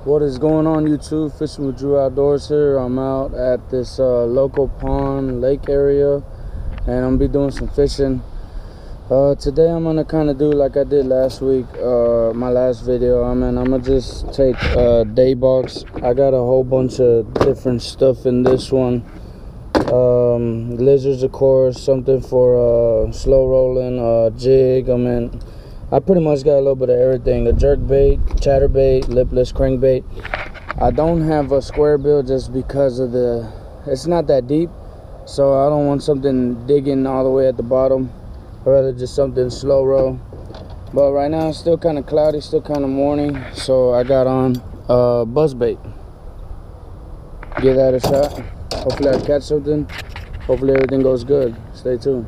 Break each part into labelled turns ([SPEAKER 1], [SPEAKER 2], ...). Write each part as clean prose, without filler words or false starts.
[SPEAKER 1] What is going on, YouTube? Fishing with Drew Outdoors here. I'm out at this local pond lake area, and I'm gonna be doing some fishing. Today I'm gonna kind of do like I did last week, my last video. I'm gonna just take day box. I got a whole bunch of different stuff in this one. Lizards, of course, something for slow rolling, jig. I pretty much got a little bit of everything. A jerk bait, chatterbait, lipless crankbait. I don't have a square bill just because of it's not that deep, so I don't want something digging all the way at the bottom. I'd rather just something slow roll. But right now it's still kind of cloudy, still kind of morning, so I got on buzz bait. Give that a shot. Hopefully I catch something. Hopefully everything goes good. Stay tuned.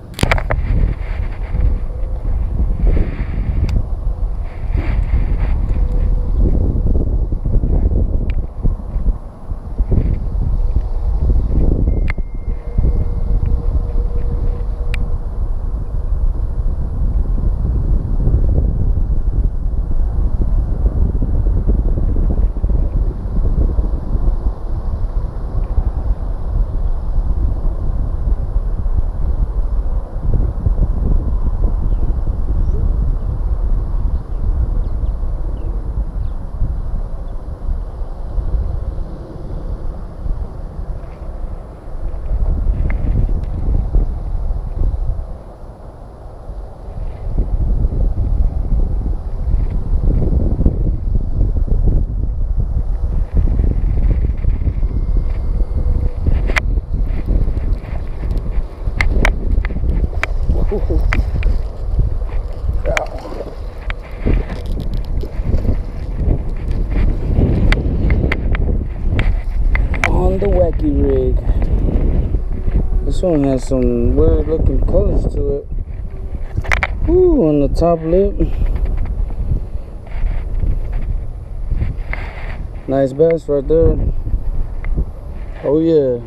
[SPEAKER 1] On the Wacky rig. This one has some weird looking colors to it. Ooh, on the top lip. Nice bass right there. Oh yeah.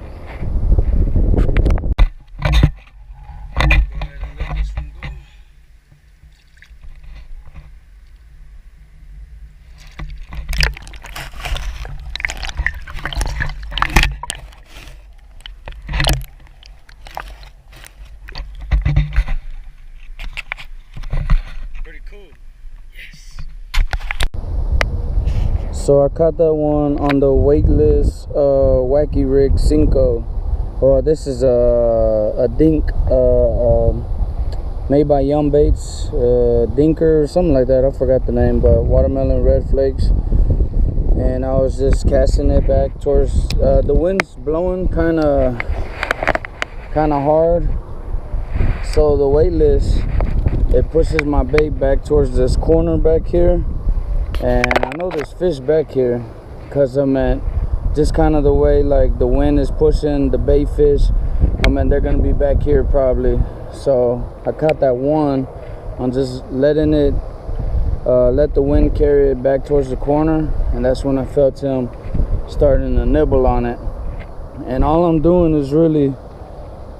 [SPEAKER 1] So I caught that one on the weightless Wacky rig Cinco. Well, this is a dink made by Yum Baits, dinker or something like that. I forgot the name, but watermelon red flakes. And I was just casting it back towards the wind's blowing kind of hard. So the weightless, it pushes my bait back towards this corner back here. And I know there's fish back here because just kind of the way like the wind is pushing the bait fish. They're gonna be back here probably. So I caught that one on just letting it let the wind carry it back towards the corner, and that's when I felt him starting to nibble on it. And all I'm doing is really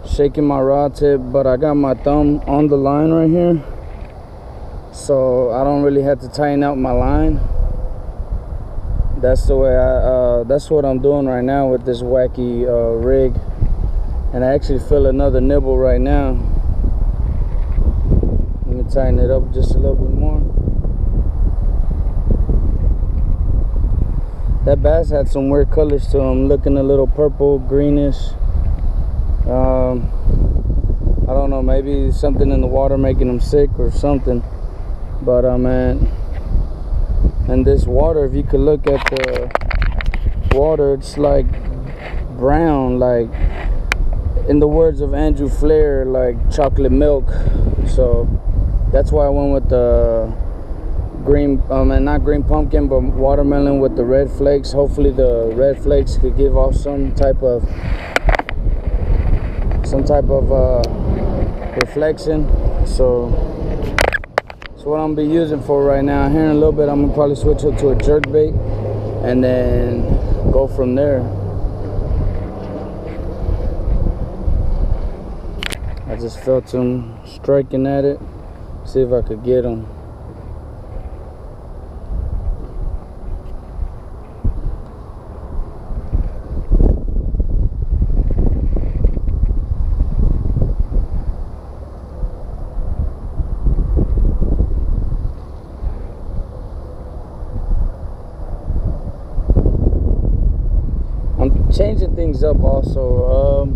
[SPEAKER 1] shaking my rod tip, but I got my thumb on the line right here, so I don't really have to tighten out my line. That's the way that's what I'm doing right now with this Wacky rig. And I actually feel another nibble right now. Let me tighten it up just a little bit more. That bass had some weird colors to him, looking a little purple, greenish. I don't know, maybe something in the water making him sick or something. But man, and this water, if you could look at the water, it's like brown, like in the words of Andrew Flair, like chocolate milk. So that's why I went with the green, and not green pumpkin, but watermelon with the red flakes. Hopefully the red flakes could give off some type of reflection. So that's what I'm gonna be using for right now. Here in a little bit I'm gonna probably switch up to a jerk bait and then go from there. I just felt him striking at it. See if I could get him. changing things up also.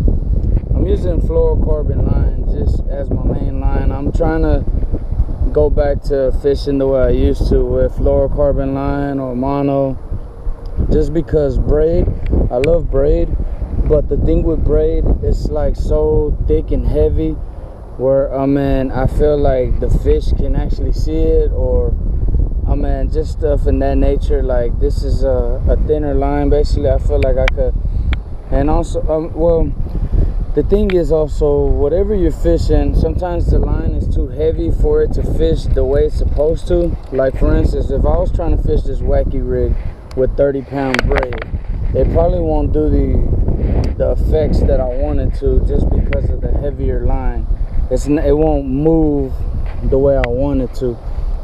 [SPEAKER 1] I'm using fluorocarbon line just as my main line. I'm trying to go back to fishing the way I used to with fluorocarbon line or mono, just because braid, I love braid, but the thing with braid, it's like so thick and heavy where I feel like the fish can actually see it, or just stuff in that nature. Like, this is a thinner line basically. I feel like I could, and also well, the thing is also, whatever you're fishing, sometimes the line is too heavy for it to fish the way it's supposed to. Like, for instance, if I was trying to fish this Wacky rig with 30-pound braid, it probably won't do the effects that I wanted to, just because of the heavier line. It won't move the way I want it to.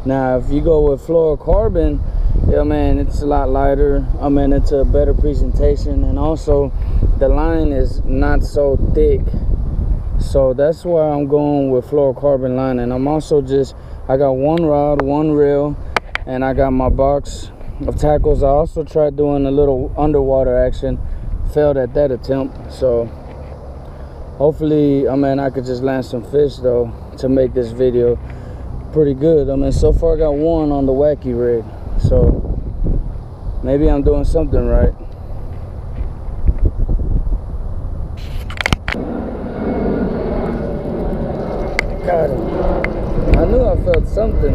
[SPEAKER 1] Now, if you go with fluorocarbon, it's a lot lighter. It's a better presentation, and also the line is not so thick. So that's why I'm going with fluorocarbon line. And I'm also I got one rod, one reel, and I got my box of tackles. I also tried doing a little underwater action, failed at that attempt. So hopefully, I could just land some fish though to make this video pretty good. So far I got one on the Wacky rig, so maybe I'm doing something right. Got him. I knew I felt something.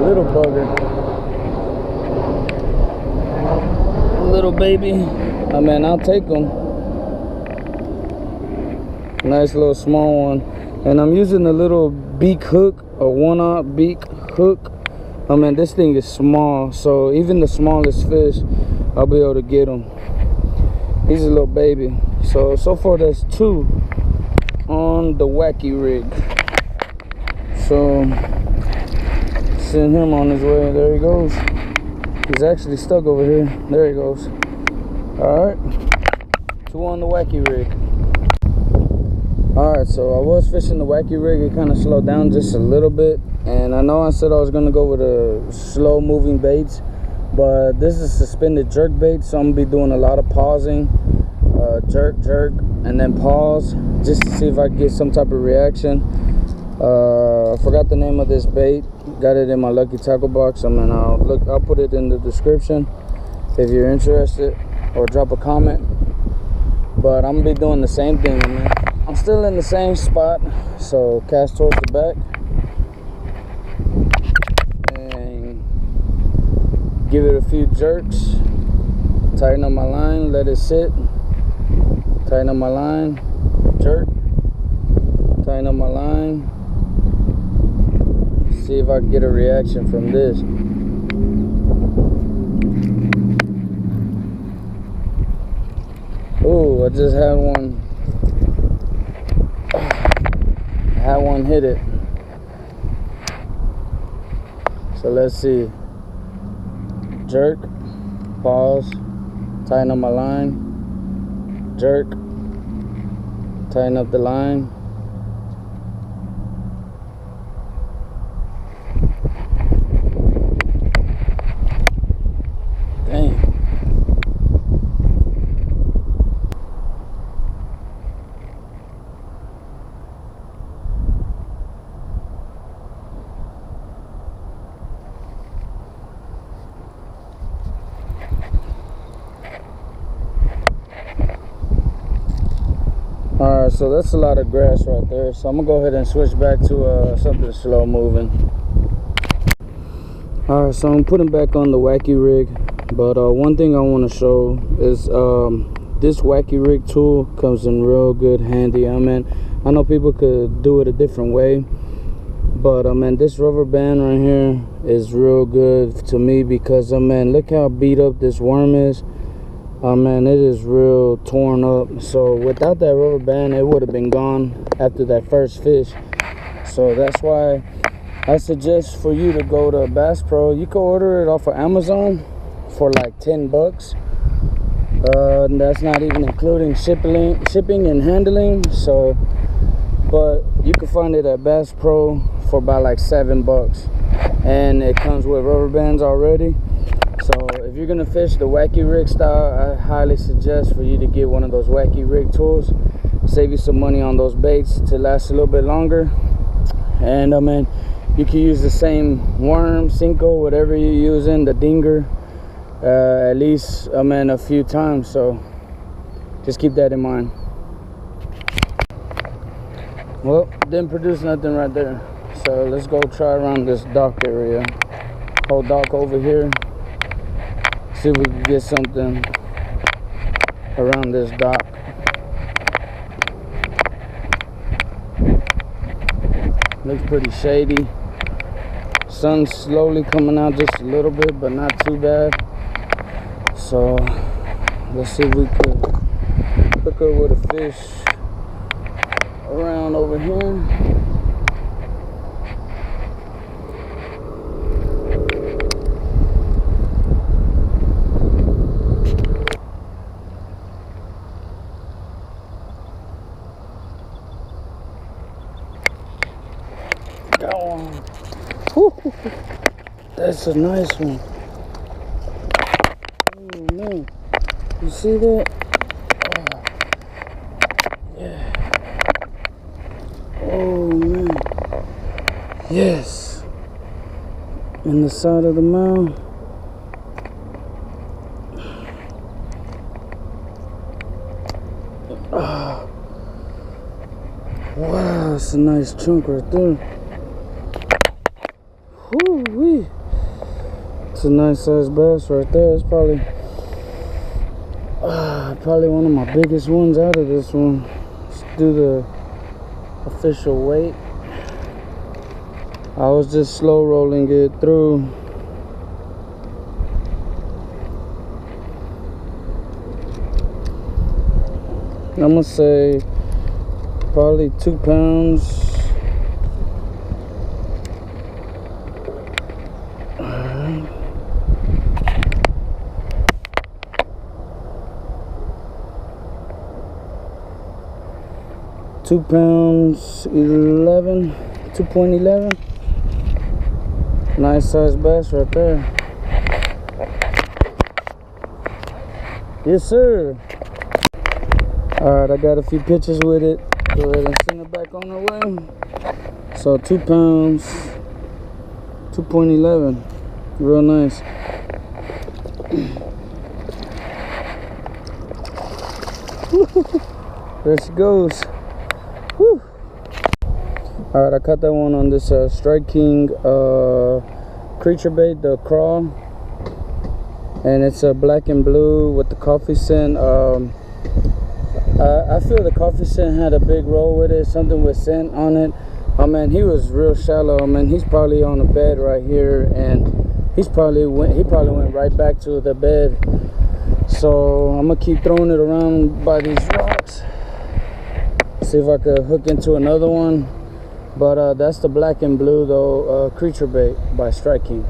[SPEAKER 1] Little bugger. Little baby. I'll take them. Nice little small one. And I'm using a little beak hook, a 1/0 beak hook. This thing is small, so even the smallest fish, I'll be able to get him. He's a little baby. So far there's 2 on the Wacky rig. So, send him on his way. There he goes. He's actually stuck over here. There he goes. Alright, 2 on the Wacky rig. Alright, so I was fishing the Wacky rig. It kind of slowed down just a little bit, and I know I said I was going to go with a slow moving baits, but this is suspended jerk bait, so I'm going to be doing a lot of pausing, jerk, and then pause, just to see if I can get some type of reaction. I forgot the name of this bait. Got it in my lucky tackle box. I'll put it in the description if you're interested, or drop a comment. But I'm gonna be doing the same thing, I'm still in the same spot, so cast towards the back and give it a few jerks. Tighten up my line, let it sit. Tighten up my line, jerk. Tighten up my line. See if I can get a reaction from this. Ooh, I just had one. Hit it. So let's see. Jerk, pause, tighten up my line, jerk, tighten up the line. Dang. Alright, so that's a lot of grass right there, so I'm gonna go ahead and switch back to something slow moving. Alright, so I'm putting back on the Wacky rig, but one thing I want to show is this Wacky rig tool comes in real good handy. I know people could do it a different way, but this rubber band right here is real good to me, because look how beat up this worm is. It is real torn up. So without that rubber band, it would have been gone after that first fish. So that's why I suggest for you to go to Bass Pro. You can order it off of Amazon for like 10 bucks. And that's not even including shipping and handling. So, but you can find it at Bass Pro for about like 7 bucks, and it comes with rubber bands already. So if you're gonna fish the Wacky rig style, I highly suggest for you to get one of those Wacky rig tools. Save you some money on those baits to last a little bit longer. And man, you can use the same worm, Cinco, whatever you're using, the dinger, at least a few times. So just keep that in mind. Well, didn't produce nothing right there, so let's go try around this dock area. Whole dock over here. See if we can get something around this dock. Looks pretty shady. Sun's slowly coming out just a little bit, but not too bad. So let's see if we could hook up with a fish around over here. Got one. Woo. That's a nice one. Oh man, you see that? Oh. Yeah. Oh man. Yes. In the side of the mouth. Oh. Wow, that's a nice chunk right there. Woo-wee. It's a nice sized bass right there. It's probably one of my biggest ones out of this one. Let's do the official weight. I was just slow rolling it through. I'm gonna say probably 2 pounds. 2 pounds 11, 2.11. Nice sized bass right there. Yes sir. Alright, I got a few pictures with it. Go ahead and send it back on the way. So 2 pounds 2.11. Real nice. There she goes. Whew. Alright, I caught that one on this Strike King creature bait, the crawl, and it's a black and blue with the coffee scent. I feel the coffee scent had a big role with it, something with scent on it. Oh man, he was real shallow. Man, he's probably on the bed right here, and he probably went right back to the bed. So I'm gonna keep throwing it around by these rocks. See if I could hook into another one. But that's the black and blue though, creature bait by Strike King.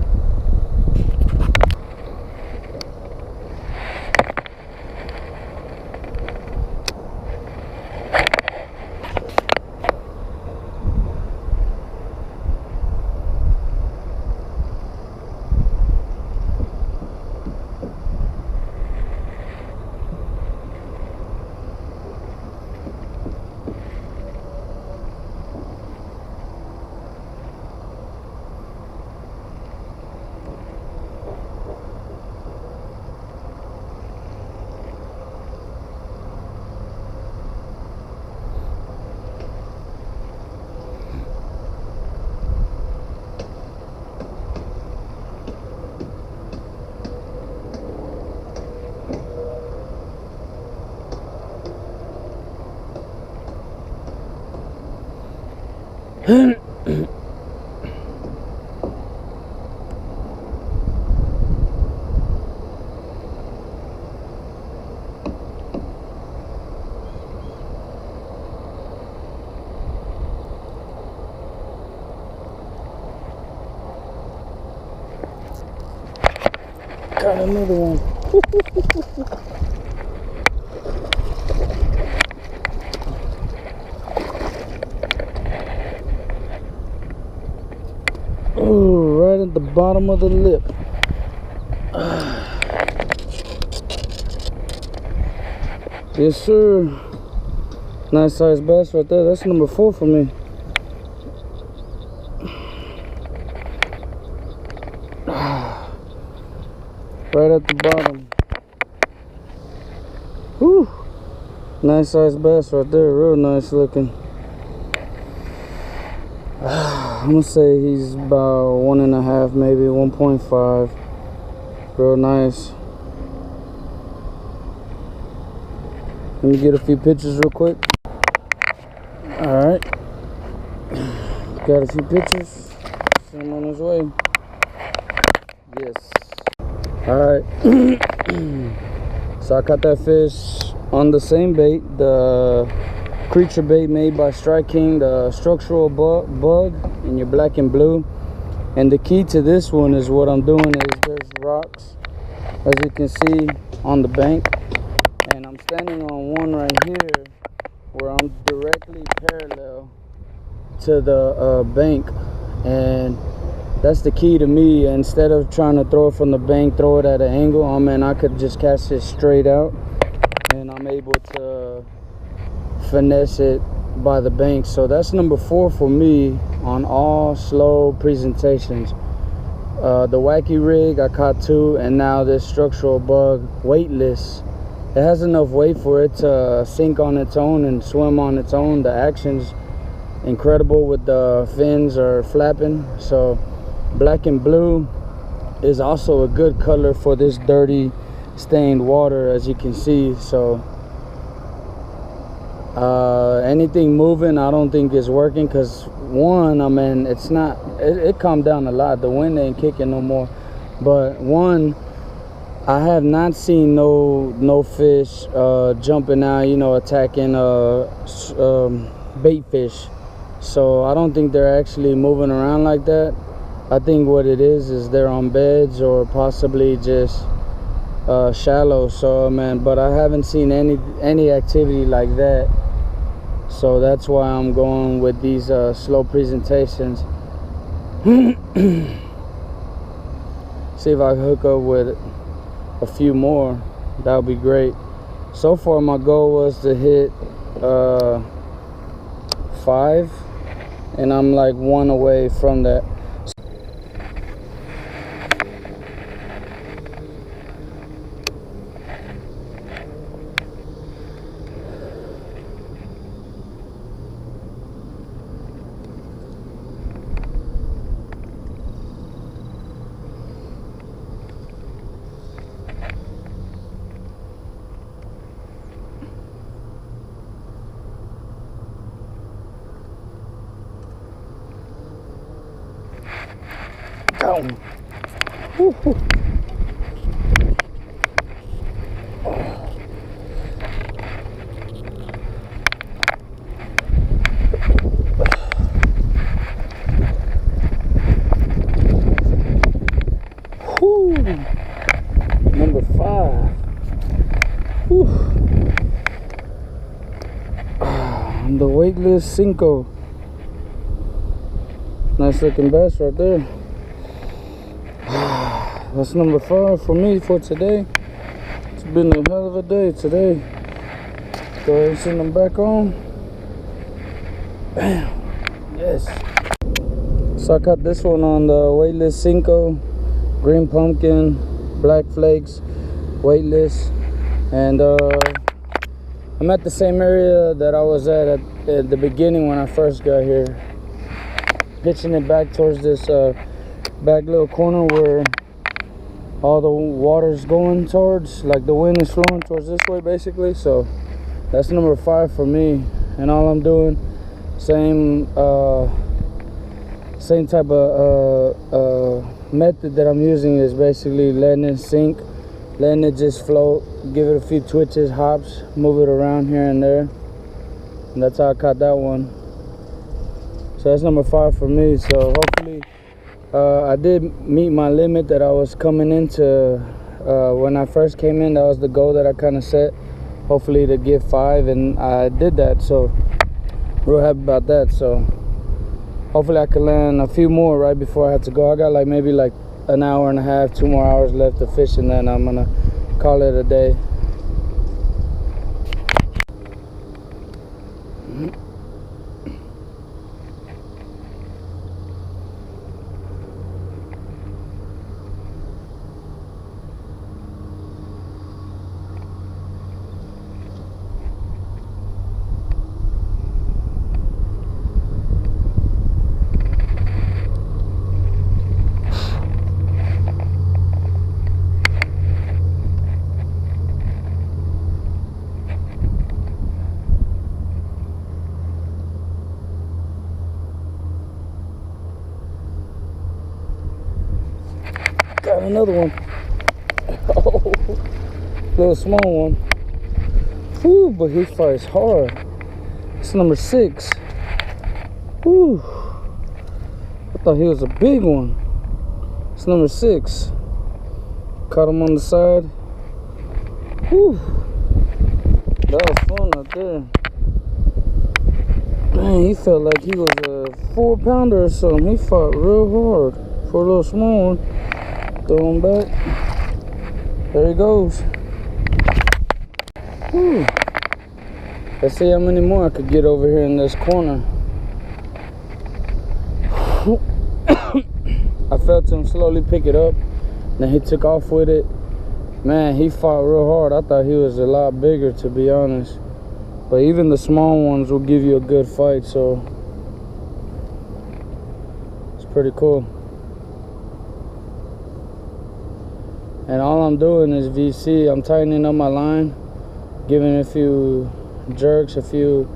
[SPEAKER 1] Got another one. Oh, right at the bottom of the lip. Yes, sir. Nice size bass right there. That's number 4 for me. Right at the bottom. Whew. Nice size bass right there. Real nice looking. I'm gonna say he's about 1.5, maybe 1.5. Real nice. Let me get a few pictures real quick. Alright. Got a few pictures. Send him on his way. Yes. Alright. So I caught that fish on the same bait, the creature bait made by Strike King, the structural bug in your black and blue. And the key to this one is what I'm doing is there's rocks, as you can see, on the bank. And I'm standing on one right here where I'm directly parallel to the bank. And that's the key to me. Instead of trying to throw it from the bank, throw it at an angle, I mean, I could just cast it straight out. And I'm able to finesse it by the bank. So that's number 4 for me on all slow presentations. The Wacky rig, I caught 2, and now this structural bug, weightless. It has enough weight for it to sink on its own and swim on its own. The action's incredible with the fins are flapping. So black and blue is also a good color for this dirty stained water, as you can see. So anything moving I don't think is working, because one, I mean, it's not, it calmed down a lot. The wind ain't kicking no more. But one, I have not seen no fish jumping out, you know, attacking bait fish. So I don't think they're actually moving around like that. I think what it is they're on beds or possibly just shallow. So man, but I haven't seen any activity like that. So that's why I'm going with these slow presentations. See if I can hook up with a few more. That would be great. So far my goal was to hit 5, and I'm like 1 away from that. Down. Woo-hoo. Woo. Number 5. Woo. The weightless Cinco. Nice looking bass right there. That's number 5 for me for today. It's been a hell of a day today. Go ahead and send them back on. Bam. Yes. So I caught this one on the weightless Cinco, green pumpkin, black flakes, weightless. And I'm at the same area that I was at the beginning when I first got here. Pitching it back towards this back little corner where all the water's going towards, like the wind is flowing towards this way basically. So that's number 5 for me. And all I'm doing, same type of method that I'm using is basically letting it sink, letting it just float, give it a few twitches, hops, move it around here and there. And that's how I caught that one. So that's number 5 for me. So hopefully I did meet my limit that I was coming into when I first came in. That was the goal that I kind of set, hopefully to get 5, and I did that. So real happy about that. So hopefully I can land a few more right before I have to go. I got like maybe like an hour and a half, 2 more hours left to fish, and then I'm gonna call it a day. another one. Oh, little small one. Whew, but he fights hard. It's number 6. Whew. I thought he was a big one. It's number 6. Caught him on the side. Whew. That was fun right there. Man, he felt like he was a 4-pounder or something. He fought real hard for a little small one. Throw him back. There he goes. Whew. Let's see how many more I could get over here in this corner. I felt him slowly pick it up. Then he took off with it. Man, he fought real hard. I thought he was a lot bigger, to be honest. But even the small ones will give you a good fight, so it's pretty cool. And all I'm doing is VC. I'm tightening up my line, giving a few jerks, if you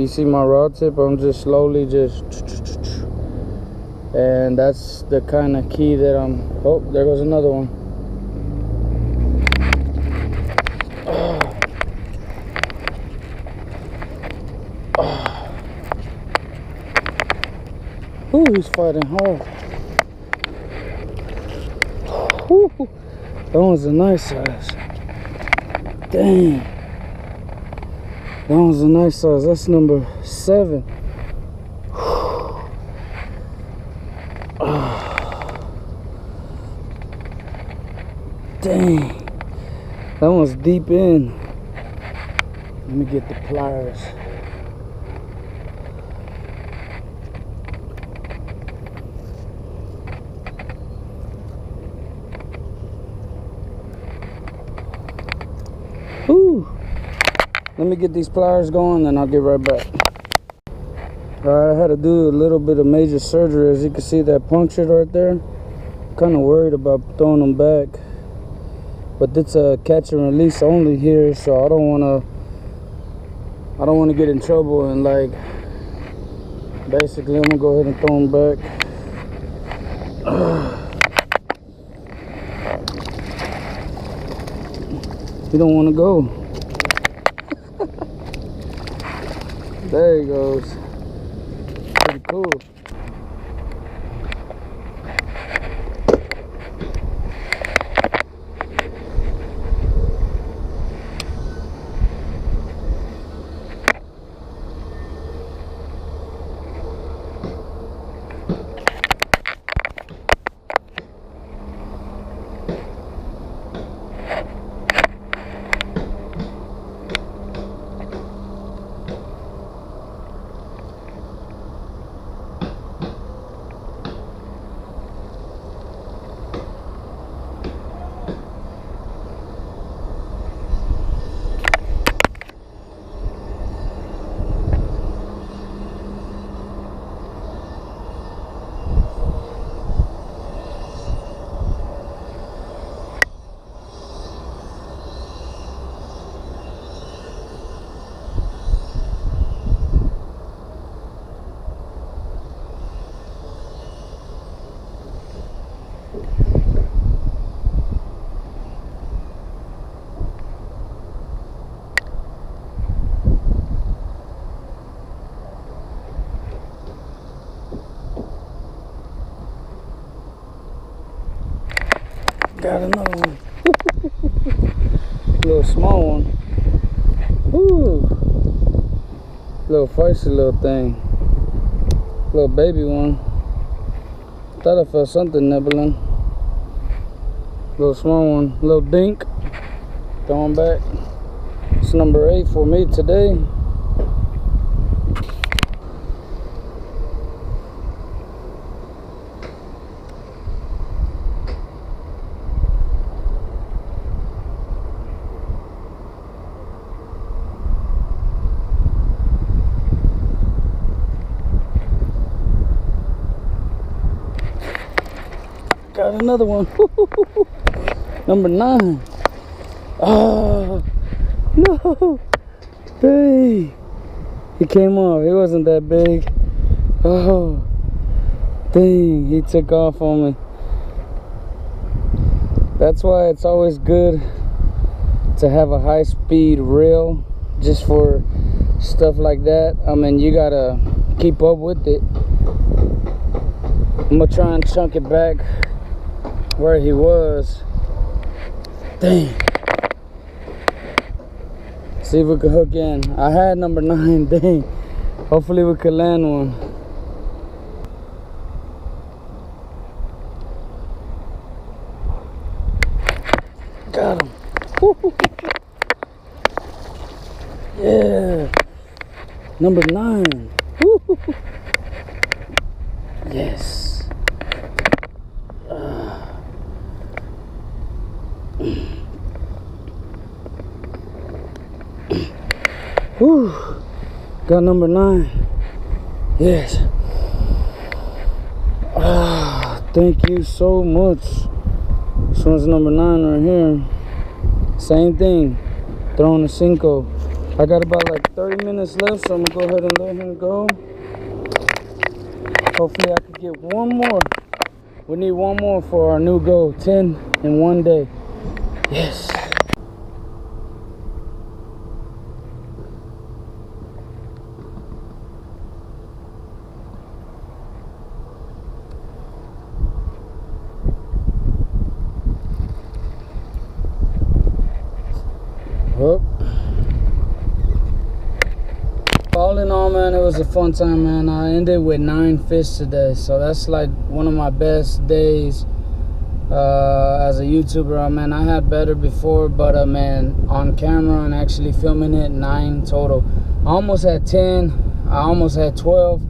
[SPEAKER 1] see my rod tip, I'm just slowly and that's the kind of key that I'm. Oh, there goes another one. Ooh, he's fighting hard. Ooh, that one's a nice size. Dang. That one's a nice size. That's number 7. Dang. That one's deep in. Let me get the pliers. Whew. Let me get these pliers going, then I'll get right back. Alright, I had to do a little bit of major surgery. As you can see, that punctured right there. Kind of worried about throwing them back. But it's a catch and release only here, so I don't want to get in trouble, and like basically I'm gonna go ahead and throw them back. You don't want to go. There he goes. Pretty cool. Got another one. Little small one. Ooh. Little feisty little thing. Little baby one. Thought I felt something nibbling. Little small one. Little dink. Throwing back. It's number 8 for me today. Got another one. Number 9. Oh no! Hey, he came off. He wasn't that big. Oh, dang! He took off on me. That's why it's always good to have a high-speed reel, just for stuff like that. I mean, you gotta keep up with it. I'm gonna try and chunk it back where he was. Dang. See if we can hook in. I had number 9. Dang. Hopefully we could land one. Got him. Woo-hoo. Yeah. Number 9. Woo-hoo. Yes. Whew. Got number 9. Yes. Thank you so much. This one's number 9 right here. Same thing. Throwing a 5. I got about like 30 minutes left, so I'm gonna go ahead and let him go. Hopefully I could get one more. We need one more for our new goal. 10 in one day. Yes. Well, all in all, man, it was a fun time, man. I ended with 9 fish today, so that's like one of my best days as a YouTuber. Man, I had better before, but man, on camera and actually filming it, 9 total. I almost had 10. I almost had 12.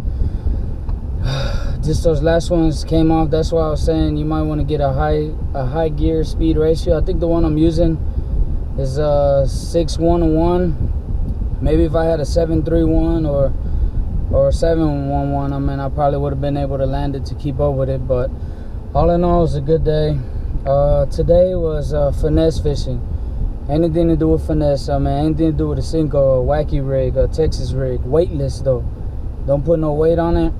[SPEAKER 1] Just those last ones came off. That's why I was saying you might want to get a high gear speed ratio. I think the one I'm using is 6:1:1. Maybe if I had a 7:3:1 or 7:1:1, I mean, I probably would have been able to land it to keep up with it. But all in all, it was a good day. Today was finesse fishing. Anything to do with finesse. I mean, anything to do with a Cinco, a Wacky rig, a Texas rig. Weightless though. Don't put no weight on it.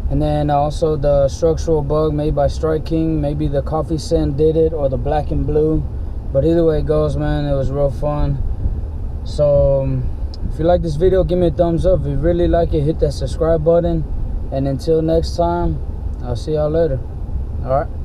[SPEAKER 1] And then also the structural bug made by Strike King. Maybe the coffee scent did it, or the black and blue. But either way it goes, man, it was real fun. So if you like this video, give me a thumbs up. If you really like it, hit that subscribe button. And until next time, I'll see y'all later. All right.